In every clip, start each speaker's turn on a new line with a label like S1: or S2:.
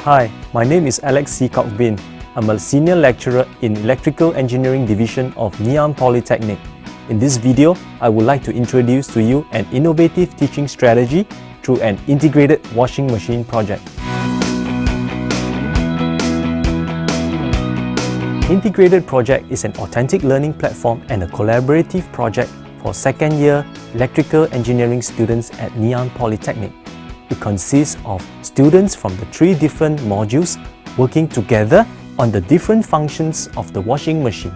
S1: Hi, my name is Alex C. Cockbin. I'm a Senior Lecturer in Electrical Engineering Division of Ngee Polytechnic. In this video, I would like to introduce to you an innovative teaching strategy through an integrated washing machine project. Integrated Project is an authentic learning platform and a collaborative project for second-year electrical engineering students at Ngee Polytechnic. It consists of students from the 3 different modules working together on the different functions of the washing machine.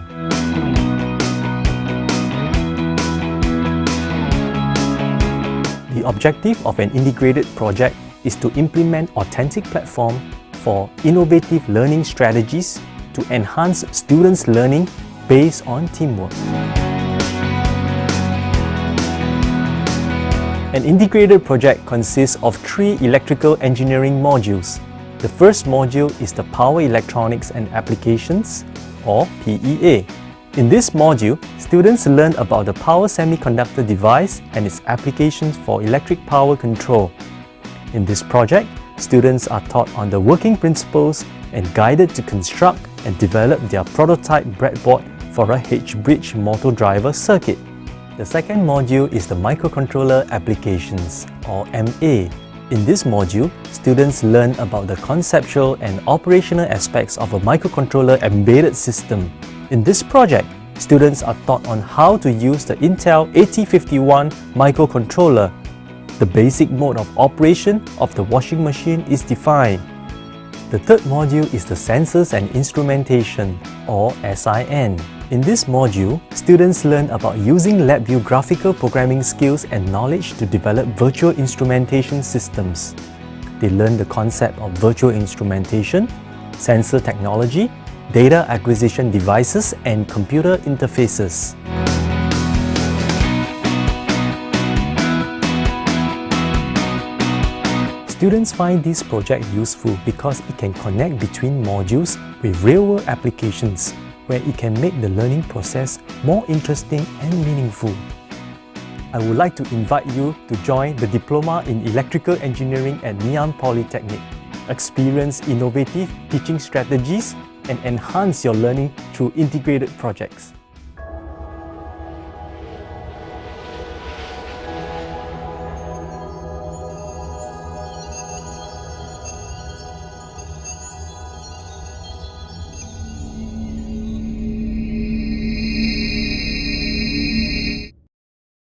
S1: The objective of an integrated project is to implement authentic platform for innovative learning strategies to enhance students' learning based on teamwork. An integrated project consists of 3 electrical engineering modules. The first module is the Power Electronics and Applications, or PEA. In this module, students learn about the power semiconductor device and its applications for electric power control. In this project, students are taught on the working principles and guided to construct and develop their prototype breadboard for a H-bridge motor driver circuit. The second module is the Microcontroller Applications, or MA. In this module, students learn about the conceptual and operational aspects of a microcontroller embedded system. In this project, students are taught on how to use the Intel 8051 microcontroller. The basic mode of operation of the washing machine is defined. The third module is the Sensors and Instrumentation, or SIN. In this module, students learn about using LabVIEW graphical programming skills and knowledge to develop virtual instrumentation systems. They learn the concept of virtual instrumentation, sensor technology, data acquisition devices, and computer interfaces. Students find this project useful because it can connect between modules with real-world applications, where it can make the learning process more interesting and meaningful. I would like to invite you to join the Diploma in Electrical Engineering at Ngee Polytechnic. Experience innovative teaching strategies and enhance your learning through integrated projects.